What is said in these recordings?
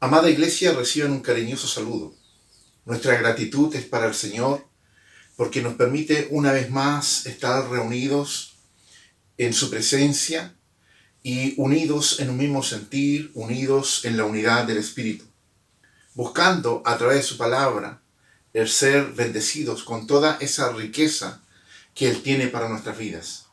Amada Iglesia, reciban un cariñoso saludo. Nuestra gratitud es para el Señor porque nos permite una vez más estar reunidos en su presencia y unidos en un mismo sentir, unidos en la unidad del Espíritu, buscando a través de su palabra el ser bendecidos con toda esa riqueza que Él tiene para nuestras vidas.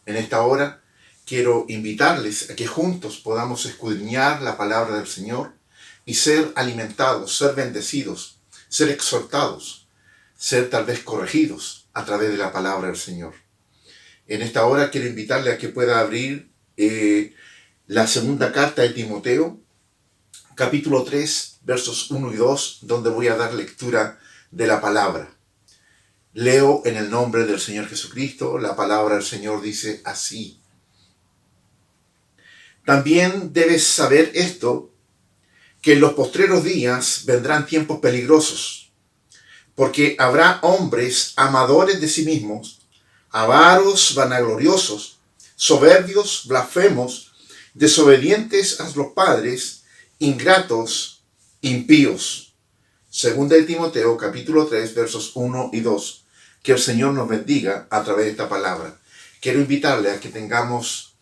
En esta hora quiero invitarles a que juntos podamos escudriñar la palabra del Señor y ser alimentados, ser bendecidos, ser exhortados, ser tal vez corregidos a través de la palabra del Señor. En esta hora quiero invitarle a que pueda abrir la segunda carta de Timoteo, capítulo 3, versos 1 y 2, donde voy a dar lectura de la palabra. Leo en el nombre del Señor Jesucristo. La palabra del Señor dice así: También debes saber esto, que en los postreros días vendrán tiempos peligrosos, porque habrá hombres amadores de sí mismos, avaros, vanagloriosos, soberbios, blasfemos, desobedientes a los padres, ingratos, impíos. Segunda de Timoteo, capítulo 3, versos 1 y 2. Que el Señor nos bendiga a través de esta palabra. Quiero invitarle a que tengamos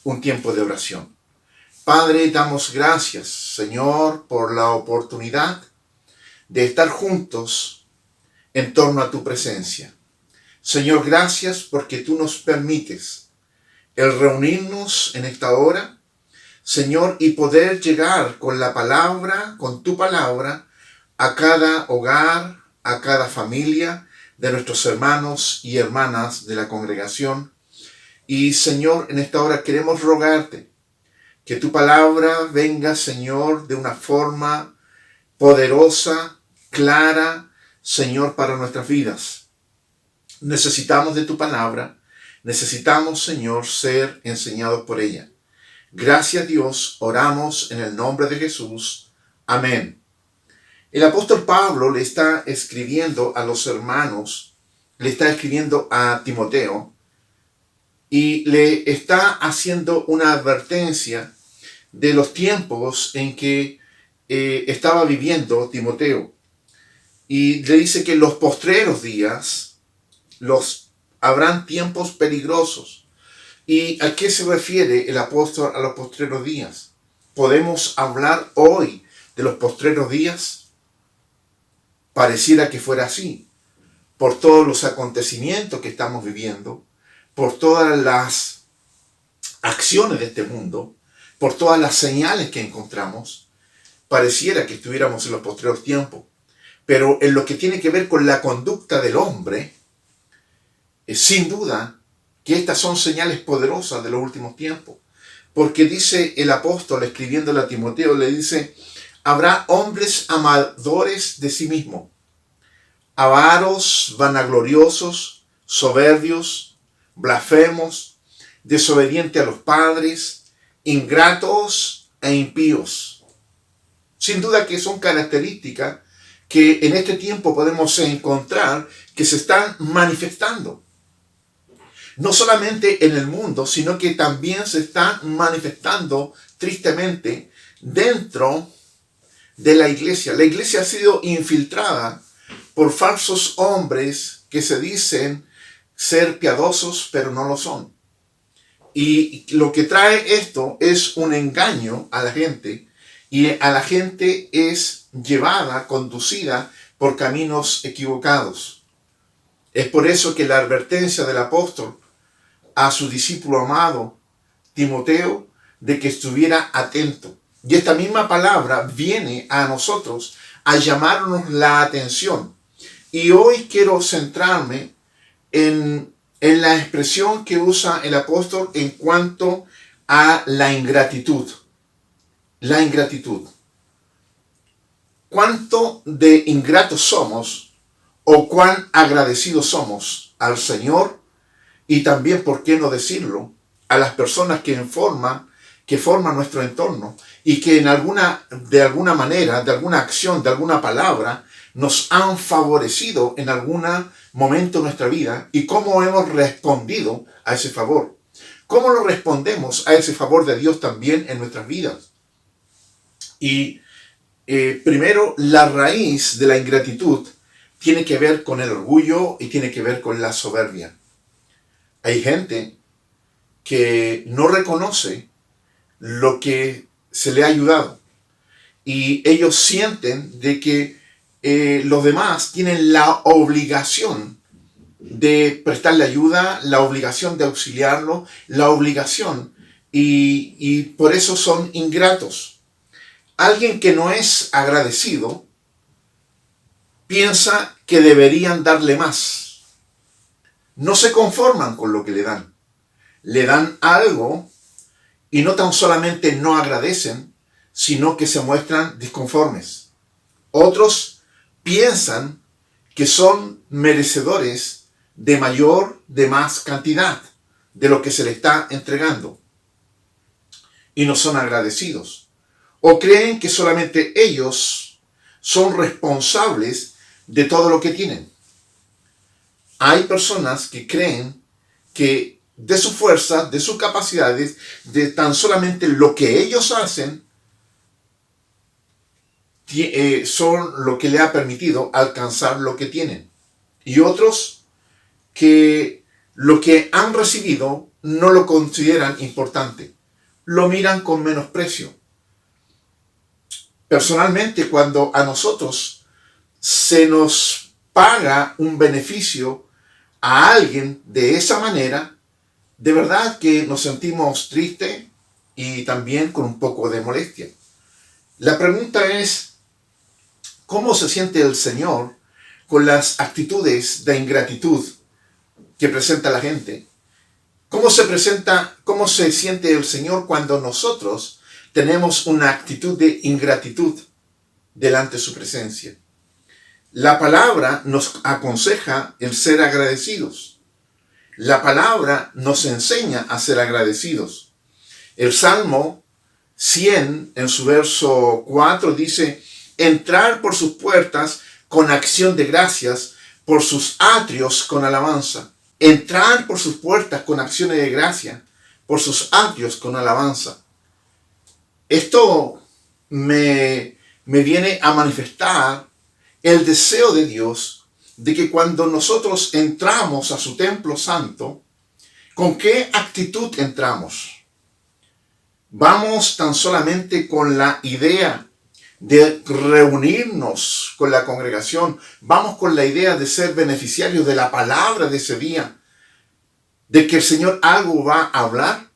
un tiempo de oración. Padre, damos gracias, Señor, por la oportunidad de estar juntos en torno a tu presencia. Señor, gracias porque tú nos permites el reunirnos en esta hora, Señor, y poder llegar con la palabra, con tu palabra, a cada hogar, a cada familia de nuestros hermanos y hermanas de la congregación. Y, Señor, en esta hora queremos rogarte que tu palabra venga, Señor, de una forma poderosa, clara, Señor, para nuestras vidas. Necesitamos de tu palabra, necesitamos, Señor, ser enseñados por ella. Gracias, Dios, oramos en el nombre de Jesús. Amén. El apóstol Pablo le está escribiendo a los hermanos, le está escribiendo a Timoteo, y le está haciendo una advertencia de los tiempos en que estaba viviendo Timoteo. Y le dice que en los postreros días habrán tiempos peligrosos. ¿Y a qué se refiere el apóstol a los postreros días? ¿Podemos hablar hoy de los postreros días? Pareciera que fuera así, por todos los acontecimientos que estamos viviendo, por todas las acciones de este mundo, por todas las señales que encontramos, pareciera que estuviéramos en los postreros tiempos. Pero en lo que tiene que ver con la conducta del hombre, sin duda que estas son señales poderosas de los últimos tiempos. Porque dice el apóstol, escribiéndole a Timoteo, le dice: habrá hombres amadores de sí mismos, avaros, vanagloriosos, soberbios, blasfemos, desobedientes a los padres, ingratos e impíos. Sin duda que son características que en este tiempo podemos encontrar que se están manifestando. No solamente en el mundo, sino que también se están manifestando tristemente dentro de la iglesia. La iglesia ha sido infiltrada por falsos hombres que se dicen ser piadosos, pero no lo son. Y lo que trae esto es un engaño a la gente, y a la gente es llevada, conducida por caminos equivocados. Es por eso que la advertencia del apóstol a su discípulo amado, Timoteo, de que estuviera atento. Y esta misma palabra viene a nosotros a llamarnos la atención. Y hoy quiero centrarme en la expresión que usa el apóstol en cuanto a la ingratitud. La ingratitud. ¿Cuánto de ingratos somos o cuán agradecidos somos al Señor? Y también, ¿por qué no decirlo?, a las personas que forman nuestro entorno y que de alguna manera, de alguna acción, de alguna palabra, nos han favorecido en algún momento de nuestra vida, y cómo hemos respondido a ese favor. ¿Cómo lo respondemos a ese favor de Dios también en nuestras vidas? Y primero, la raíz de la ingratitud tiene que ver con el orgullo y tiene que ver con la soberbia. Hay gente que no reconoce lo que se le ha ayudado, y ellos sienten de que los demás tienen la obligación de prestarle ayuda, la obligación de auxiliarlo, la obligación, y por eso son ingratos. Alguien que no es agradecido piensa que deberían darle más. No se conforman con lo que le dan. Le dan algo y no tan solamente no agradecen, sino que se muestran disconformes. Otros piensan que son merecedores de más cantidad de lo que se les está entregando, y no son agradecidos. O creen que solamente ellos son responsables de todo lo que tienen. Hay personas que creen que de su fuerza, de sus capacidades, de tan solamente lo que ellos hacen, son lo que le ha permitido alcanzar lo que tienen. Y otros que lo que han recibido no lo consideran importante, lo miran con menosprecio. Personalmente, cuando a nosotros se nos paga un beneficio a alguien de esa manera, de verdad que nos sentimos tristes y también con un poco de molestia. La pregunta es: ¿cómo se siente el Señor con las actitudes de ingratitud que presenta la gente? ¿Cómo se siente el Señor cuando nosotros tenemos una actitud de ingratitud delante de su presencia? La palabra nos aconseja el ser agradecidos. La palabra nos enseña a ser agradecidos. El Salmo 100, en su verso 4, dice: entrar por sus puertas con acción de gracias, por sus atrios con alabanza. Entrar por sus puertas con acciones de gracia, por sus atrios con alabanza. Esto me me viene a manifestar el deseo de Dios de que cuando nosotros entramos a su templo santo, ¿con qué actitud entramos? ¿Vamos tan solamente con la idea de reunirnos con la congregación? ¿Vamos con la idea de ser beneficiarios de la palabra de ese día? ¿De que el Señor algo va a hablar?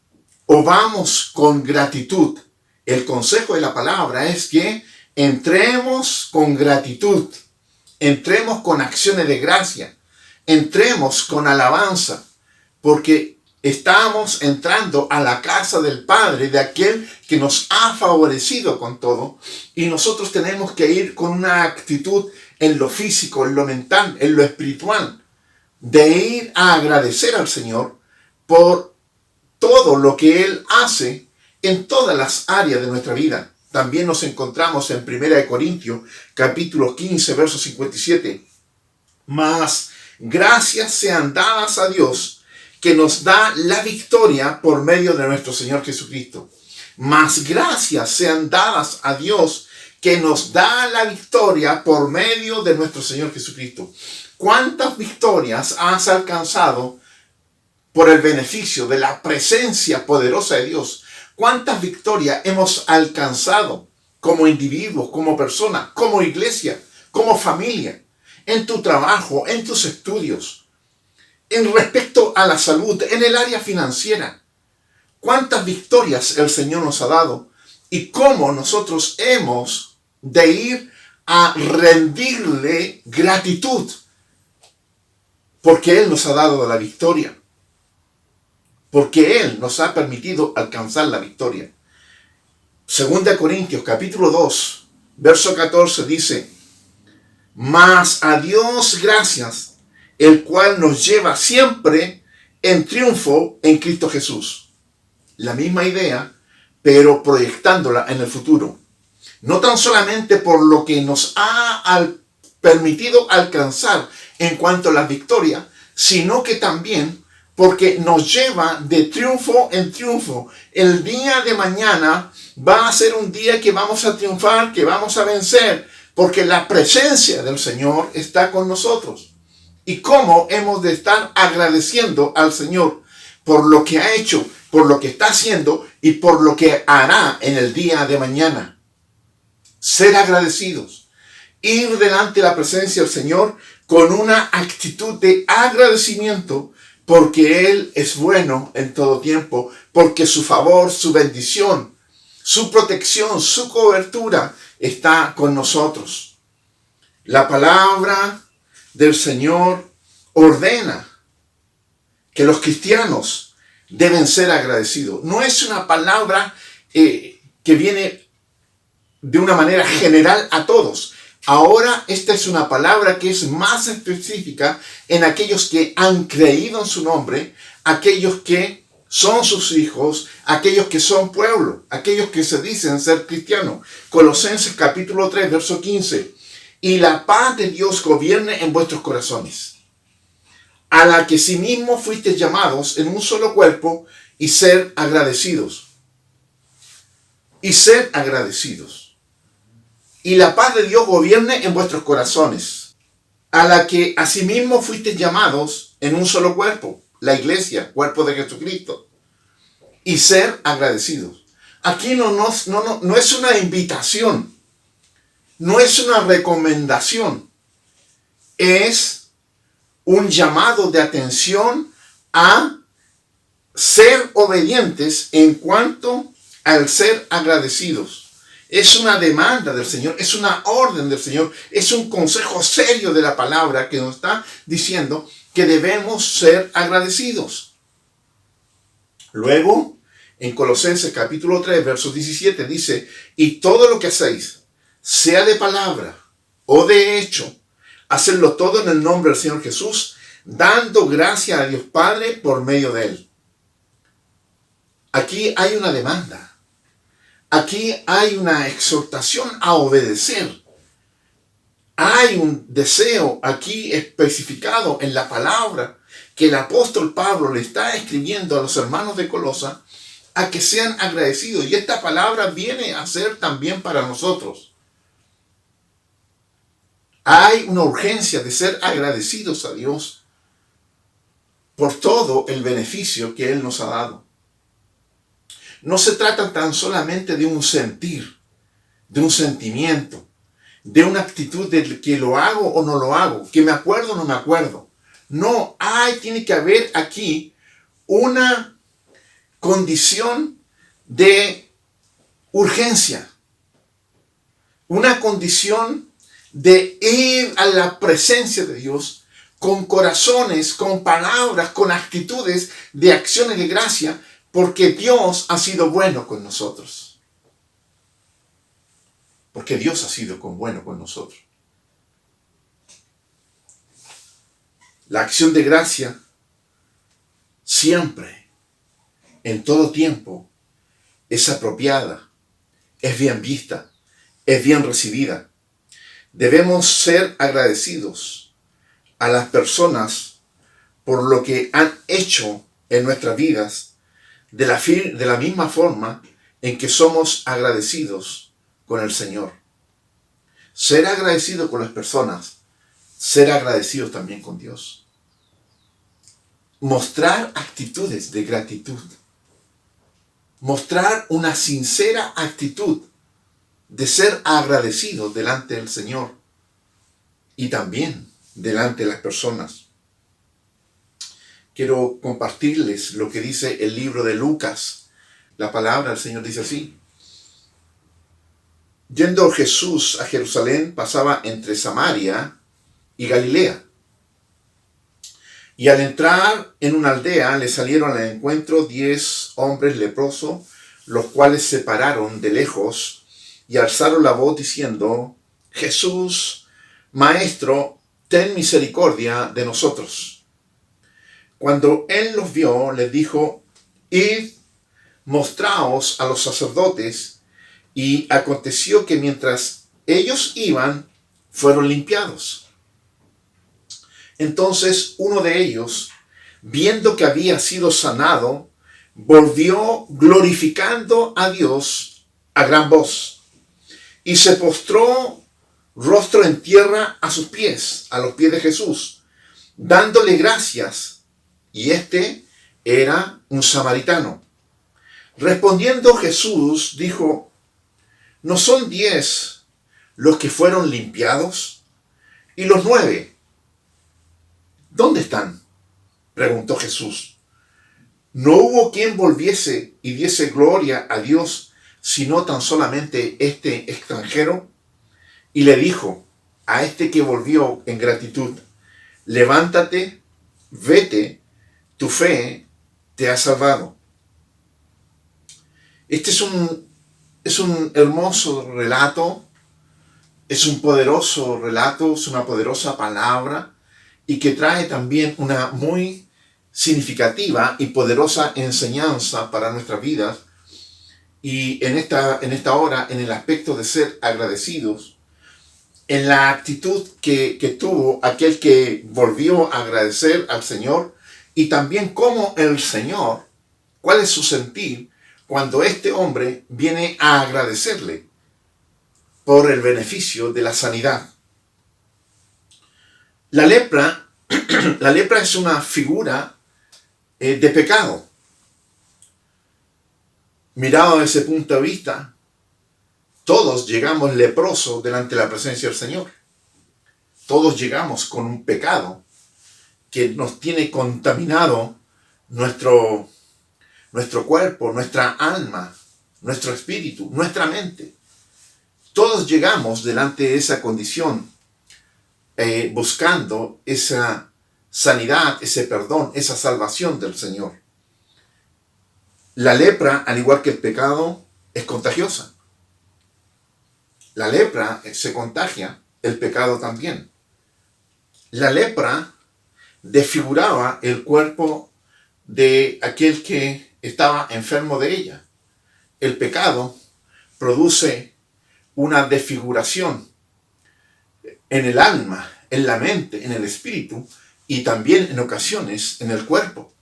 ¿O vamos con gratitud? El consejo de la palabra es que entremos con gratitud, entremos con acciones de gracia, entremos con alabanza, porque estamos entrando a la casa del Padre, de aquel que nos ha favorecido con todo, y nosotros tenemos que ir con una actitud en lo físico, en lo mental, en lo espiritual, de ir a agradecer al Señor por todo lo que Él hace en todas las áreas de nuestra vida. También nos encontramos en 1 Corintios, capítulo 15, verso 57. Mas gracias sean dadas a Dios, que nos da la victoria por medio de nuestro Señor Jesucristo. Mas gracias sean dadas a Dios, que nos da la victoria por medio de nuestro Señor Jesucristo. ¿Cuántas victorias has alcanzado por el beneficio de la presencia poderosa de Dios? ¿Cuántas victorias hemos alcanzado como individuos, como personas, como iglesia, como familia, en tu trabajo, en tus estudios, en respecto a la salud, en el área financiera? ¿Cuántas victorias el Señor nos ha dado? Y cómo nosotros hemos de ir a rendirle gratitud, porque Él nos ha dado la victoria, porque Él nos ha permitido alcanzar la victoria. 2 Corintios capítulo 2, verso 14 dice: mas a Dios gracias, el cual nos lleva siempre en triunfo en Cristo Jesús. La misma idea, pero proyectándola en el futuro. No tan solamente por lo que nos ha permitido alcanzar en cuanto a la victoria, sino que también porque nos lleva de triunfo en triunfo. El día de mañana va a ser un día que vamos a triunfar, que vamos a vencer, porque la presencia del Señor está con nosotros. Y cómo hemos de estar agradeciendo al Señor por lo que ha hecho, por lo que está haciendo y por lo que hará en el día de mañana. Ser agradecidos. Ir delante de la presencia del Señor con una actitud de agradecimiento, porque Él es bueno en todo tiempo, porque su favor, su bendición, su protección, su cobertura está con nosotros. La palabra del Señor ordena que los cristianos deben ser agradecidos. No es una palabra que viene de una manera general a todos. Ahora esta es una palabra que es más específica en aquellos que han creído en su nombre, aquellos que son sus hijos, aquellos que son pueblo, aquellos que se dicen ser cristianos. Colosenses capítulo 3, verso 15. Y la paz de Dios gobierne en vuestros corazones, a la que sí mismo fuisteis llamados en un solo cuerpo, y ser agradecidos. Y ser agradecidos. Y la paz de Dios gobierne en vuestros corazones, a la que asimismo fuisteis llamados en un solo cuerpo, la iglesia, cuerpo de Jesucristo, y ser agradecidos. Aquí no es una invitación, no es una recomendación, es un llamado de atención a ser obedientes en cuanto al ser agradecidos. Es una demanda del Señor, es una orden del Señor, es un consejo serio de la palabra que nos está diciendo que debemos ser agradecidos. Luego, en Colosenses capítulo 3, verso 17 dice: y todo lo que hacéis, sea de palabra o de hecho, hacedlo todo en el nombre del Señor Jesús, dando gracia a Dios Padre por medio de Él. Aquí hay una demanda. Aquí hay una exhortación a obedecer. Hay un deseo aquí especificado en la palabra que el apóstol Pablo le está escribiendo a los hermanos de Colosa a que sean agradecidos. Y esta palabra viene a ser también para nosotros. Hay una urgencia de ser agradecidos a Dios por todo el beneficio que Él nos ha dado. No se trata tan solamente de un sentir, de un sentimiento, de una actitud de que lo hago o no lo hago, que me acuerdo o no me acuerdo. No, tiene que haber aquí una condición de urgencia, una condición de ir a la presencia de Dios con corazones, con palabras, con actitudes de acciones de gracia, porque Dios ha sido bueno con nosotros. Porque Dios ha sido bueno con nosotros. La acción de gracia siempre, en todo tiempo, es apropiada, es bien vista, es bien recibida. Debemos ser agradecidos a las personas por lo que han hecho en nuestras vidas, de la misma forma en que somos agradecidos con el Señor. Ser agradecido con las personas, ser agradecidos también con Dios. Mostrar actitudes de gratitud. Mostrar una sincera actitud de ser agradecidos delante del Señor y también delante de las personas. Quiero compartirles lo que dice el libro de Lucas. La palabra del Señor dice así: yendo Jesús a Jerusalén, pasaba entre Samaria y Galilea. Y al entrar en una aldea, le salieron al encuentro 10 hombres leprosos, los cuales se pararon de lejos y alzaron la voz diciendo: Jesús, Maestro, ten misericordia de nosotros. Cuando él los vio, les dijo: id, mostraos a los sacerdotes. Y aconteció que mientras ellos iban, fueron limpiados. Entonces uno de ellos, viendo que había sido sanado, volvió glorificando a Dios a gran voz, y se postró rostro en tierra a sus pies, a los pies de Jesús, dándole gracias. Y este era un samaritano. Respondiendo Jesús, dijo: ¿no son 10 los que fueron limpiados? ¿Y los 9? ¿Dónde están?, preguntó Jesús. No hubo quien volviese y diese gloria a Dios, sino tan solamente este extranjero. Y le dijo a este que volvió en gratitud: levántate, vete, tu fe te ha salvado. Este es un hermoso relato, es un poderoso relato, es una poderosa palabra, y que trae también una muy significativa y poderosa enseñanza para nuestras vidas. Y en esta hora, en el aspecto de ser agradecidos, en la actitud que tuvo aquel que volvió a agradecer al Señor, y también cómo el Señor, cuál es su sentir cuando este hombre viene a agradecerle por el beneficio de la sanidad. La lepra es una figura de pecado. Mirado desde ese punto de vista, todos llegamos leprosos delante de la presencia del Señor. Todos llegamos con un pecado que nos tiene contaminado nuestro cuerpo, nuestra alma, nuestro espíritu, nuestra mente. Todos llegamos delante de esa condición buscando esa sanidad, ese perdón, esa salvación del Señor. La lepra, al igual que el pecado, es contagiosa. La lepra se contagia, el pecado también. La lepra desfiguraba el cuerpo de aquel que estaba enfermo de ella. El pecado produce una desfiguración en el alma, en la mente, en el espíritu y también en ocasiones en el cuerpo.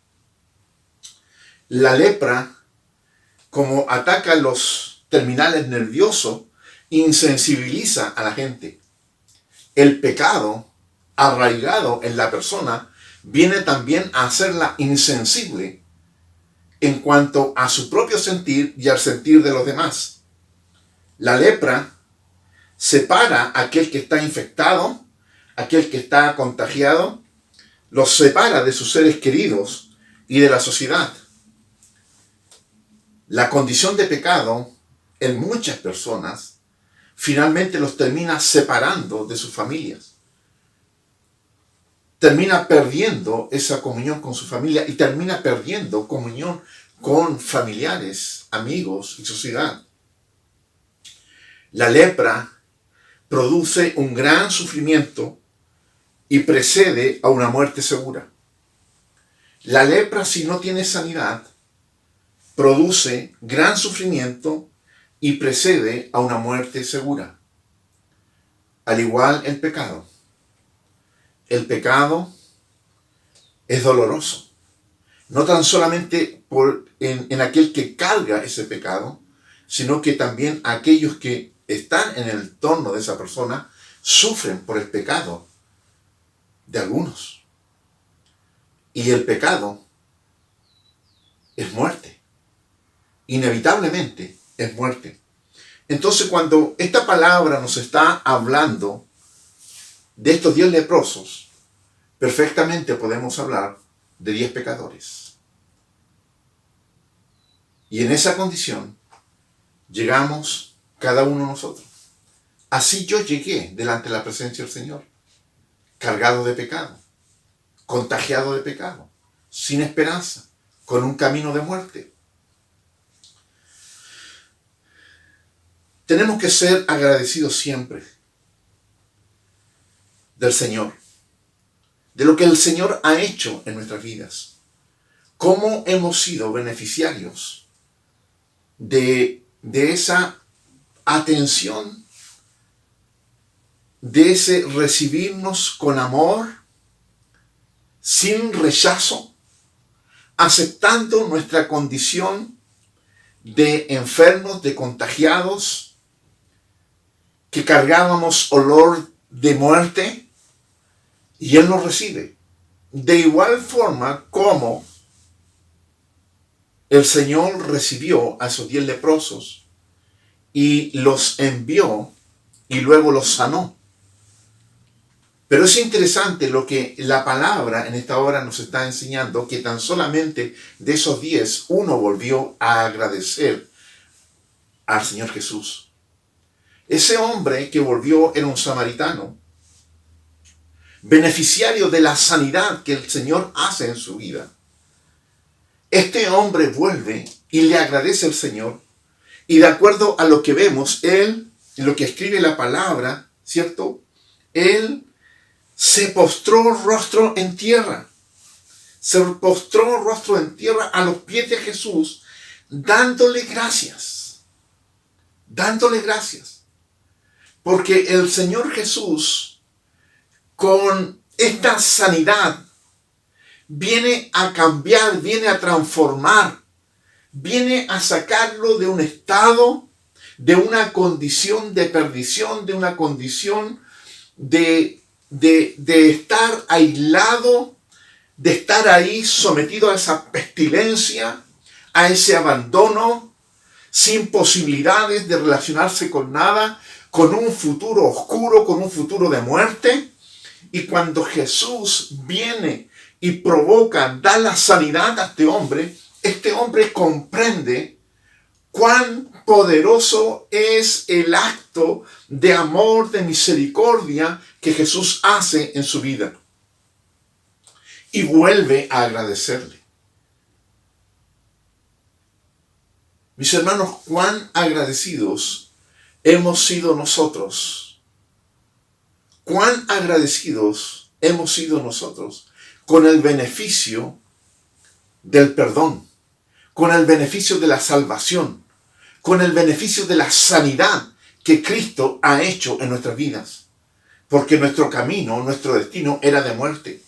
La lepra, como ataca los terminales nerviosos, insensibiliza a la gente. el pecado arraigado en la persona viene también a hacerla insensible en cuanto a su propio sentir y al sentir de los demás. La lepra separa a aquel que está infectado, aquel que está contagiado, los separa de sus seres queridos y de la sociedad. La condición de pecado en muchas personas finalmente los termina separando de sus familias. Termina perdiendo esa comunión con su familia y termina perdiendo comunión con familiares, amigos y sociedad. La lepra produce un gran sufrimiento y precede a una muerte segura. La lepra, si no tiene sanidad, produce gran sufrimiento y precede a una muerte segura. Al igual el pecado. El pecado es doloroso. No tan solamente en aquel que carga ese pecado, sino que también aquellos que están en el entorno de esa persona sufren por el pecado de algunos. Y el pecado es muerte. Inevitablemente es muerte. Entonces, cuando esta palabra nos está hablando de estos 10 leprosos, perfectamente podemos hablar de 10 pecadores. Y en esa condición llegamos cada uno de nosotros. Así yo llegué delante de la presencia del Señor, cargado de pecado, contagiado de pecado, sin esperanza, con un camino de muerte. Tenemos que ser agradecidos siempre del Señor, de lo que el Señor ha hecho en nuestras vidas, cómo hemos sido beneficiarios de esa atención, de ese recibirnos con amor, sin rechazo, aceptando nuestra condición de enfermos, de contagiados, que cargábamos olor de muerte, y Él nos recibe. De igual forma como el Señor recibió a esos 10 leprosos y los envió y luego los sanó. Pero es interesante lo que la palabra en esta hora nos está enseñando, que tan solamente de esos 10, uno volvió a agradecer al Señor Jesús. Ese hombre que volvió era un samaritano, beneficiario de la sanidad que el Señor hace en su vida. Este hombre vuelve y le agradece al Señor, y de acuerdo a lo que vemos, él, en lo que escribe la palabra, ¿cierto? Él se postró rostro en tierra. Se postró rostro en tierra a los pies de Jesús, dándole gracias. Dándole gracias. Porque el Señor Jesús, con esta sanidad, viene a cambiar, viene a transformar, viene a sacarlo de un estado, de una condición de perdición, de una condición de estar aislado, de estar ahí sometido a esa pestilencia, a ese abandono, sin posibilidades de relacionarse con nada, con un futuro oscuro, con un futuro de muerte. Y cuando Jesús viene y provoca, da la sanidad a este hombre comprende cuán poderoso es el acto de amor, de misericordia que Jesús hace en su vida. Y vuelve a agradecerle. Mis hermanos, cuán agradecidos hemos sido nosotros. Cuán agradecidos hemos sido nosotros con el beneficio del perdón, con el beneficio de la salvación, con el beneficio de la sanidad que Cristo ha hecho en nuestras vidas. Porque nuestro camino, nuestro destino era de muerte.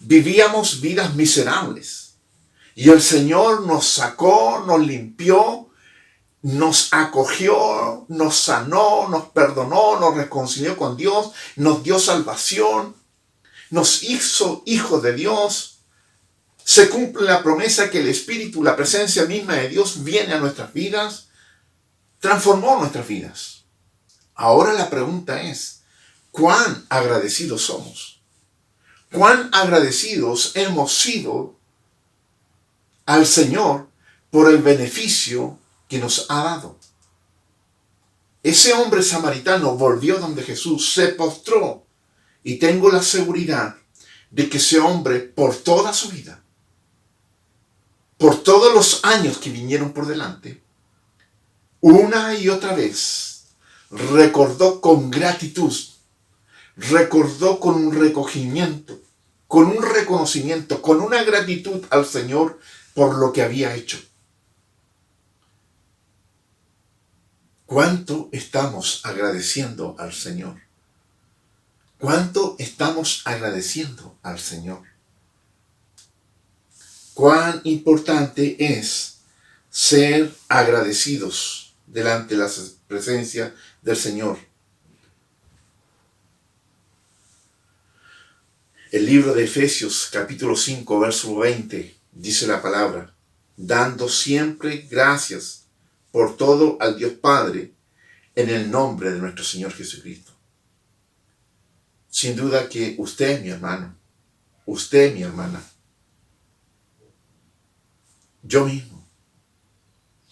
Vivíamos vidas miserables. Y el Señor nos sacó, nos limpió nos acogió, nos sanó, nos perdonó, nos reconcilió con Dios, nos dio salvación, nos hizo hijos de Dios. Se cumple la promesa que el Espíritu, la presencia misma de Dios, viene a nuestras vidas, transformó nuestras vidas. Ahora la pregunta es, ¿cuán agradecidos somos? ¿Cuán agradecidos hemos sido al Señor por el beneficio que nos ha dado? Ese hombre samaritano volvió donde Jesús, se postró, y tengo la seguridad de que ese hombre, por toda su vida, por todos los años que vinieron por delante, una y otra vez recordó con gratitud, recordó con un recogimiento, con un reconocimiento, con una gratitud al Señor por lo que había hecho. ¿Cuánto estamos agradeciendo al Señor? ¿Cuánto estamos agradeciendo al Señor? Cuán importante es ser agradecidos delante de la presencia del Señor. El libro de Efesios, capítulo 5, verso 20, dice la palabra: dando siempre gracias por todo al Dios Padre, en el nombre de nuestro Señor Jesucristo. Sin duda que usted, mi hermano, usted, mi hermana, yo mismo,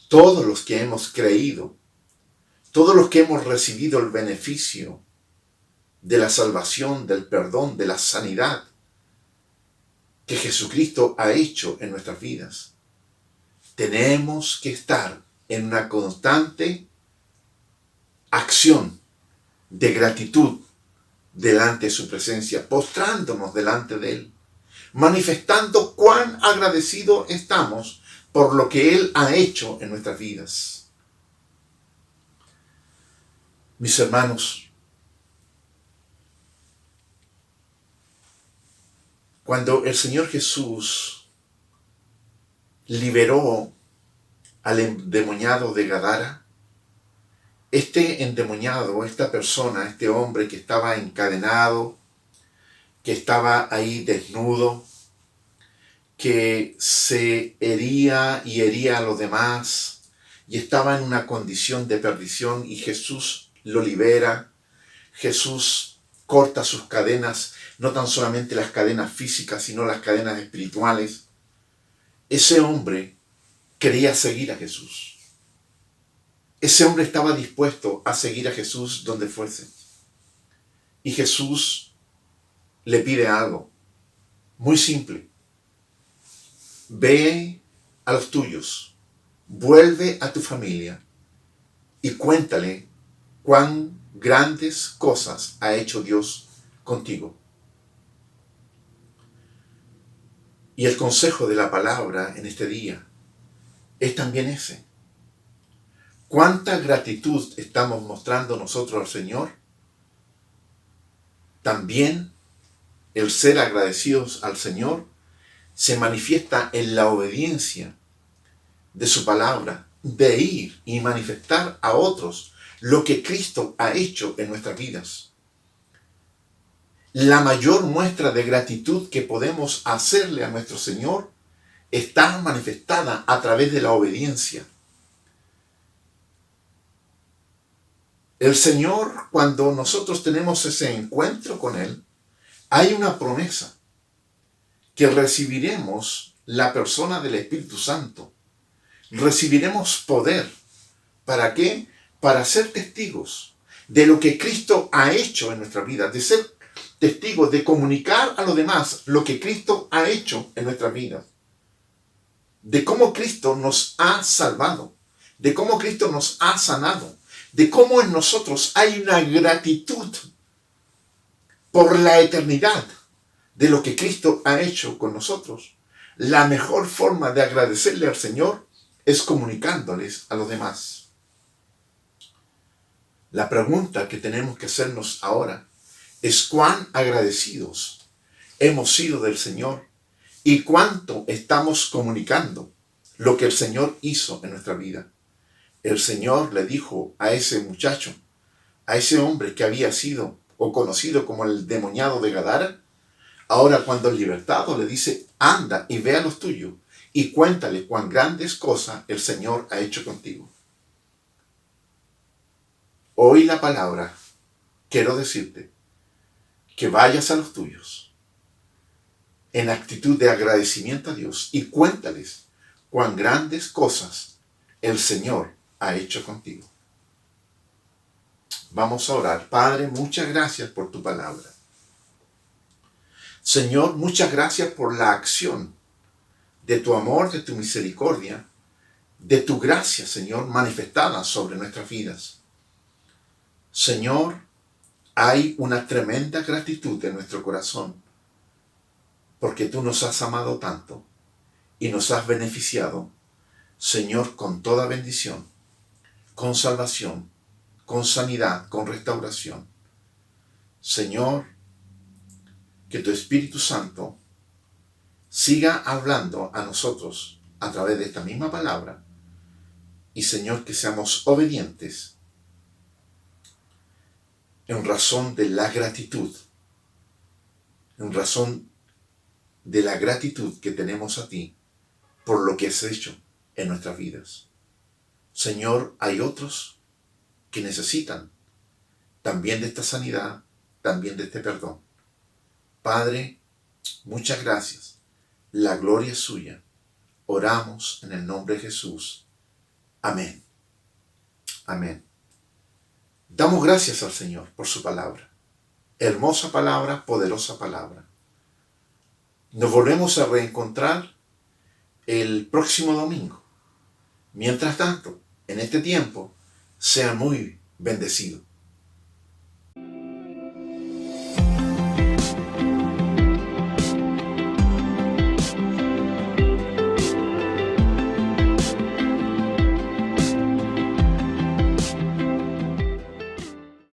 todos los que hemos creído, todos los que hemos recibido el beneficio de la salvación, del perdón, de la sanidad que Jesucristo ha hecho en nuestras vidas, tenemos que estar en una constante acción de gratitud delante de su presencia, postrándonos delante de Él, manifestando cuán agradecidos estamos por lo que Él ha hecho en nuestras vidas. Mis hermanos, cuando el Señor Jesús liberó al endemoniado de Gadara, este endemoniado, esta persona, este hombre que estaba encadenado, que estaba ahí desnudo, que se hería y hería a los demás, y estaba en una condición de perdición, y Jesús lo libera. Jesús corta sus cadenas, no tan solamente las cadenas físicas, sino las cadenas espirituales. Ese hombre quería seguir a Jesús. Ese hombre estaba dispuesto a seguir a Jesús donde fuese. Y Jesús le pide algo muy simple: ve a los tuyos, vuelve a tu familia y cuéntale cuán grandes cosas ha hecho Dios contigo. Y el consejo de la palabra en este día es también ese. ¿Cuánta gratitud estamos mostrando nosotros al Señor? También el ser agradecidos al Señor se manifiesta en la obediencia de su palabra, de ir y manifestar a otros lo que Cristo ha hecho en nuestras vidas. La mayor muestra de gratitud que podemos hacerle a nuestro Señor está manifestada a través de la obediencia. El Señor, cuando nosotros tenemos ese encuentro con Él, hay una promesa: que recibiremos la persona del Espíritu Santo. Recibiremos poder. ¿Para qué? Para ser testigos de lo que Cristo ha hecho en nuestra vida, de ser testigos, de comunicar a los demás lo que Cristo ha hecho en nuestra vida, de cómo Cristo nos ha salvado, de cómo Cristo nos ha sanado, de cómo en nosotros hay una gratitud por la eternidad de lo que Cristo ha hecho con nosotros. La mejor forma de agradecerle al Señor es comunicándoles a los demás. La pregunta que tenemos que hacernos ahora es cuán agradecidos hemos sido del Señor y cuánto estamos comunicando lo que el Señor hizo en nuestra vida. el Señor le dijo a ese muchacho, a ese hombre que había sido o conocido como el demoniado de Gadara, ahora cuando el libertado le dice, anda y ve a los tuyos y cuéntale cuán grandes cosas el Señor ha hecho contigo. Hoy la palabra, quiero decirte que vayas a los tuyos en actitud de agradecimiento a Dios y cuéntales cuán grandes cosas el Señor ha hecho contigo. Vamos a orar. Padre, muchas gracias por tu palabra. Señor, muchas gracias por la acción de tu amor, de tu misericordia, de tu gracia, Señor, manifestada sobre nuestras vidas. Señor, hay una tremenda gratitud en nuestro corazón porque tú nos has amado tanto y nos has beneficiado, Señor, con toda bendición, con salvación, con sanidad, con restauración. Señor, que tu Espíritu Santo siga hablando a nosotros a través de esta misma palabra y, Señor, que seamos obedientes en razón de la gratitud, en razón de la gratitud que tenemos a ti por lo que has hecho en nuestras vidas. Señor, hay otros que necesitan también de esta sanidad, también de este perdón. Padre, muchas gracias. La gloria es suya. Oramos en el nombre de Jesús. Amén. Amén. Damos gracias al Señor por su palabra. Hermosa palabra, poderosa palabra. Nos volvemos a reencontrar el próximo domingo. Mientras tanto, en este tiempo, sea muy bendecido.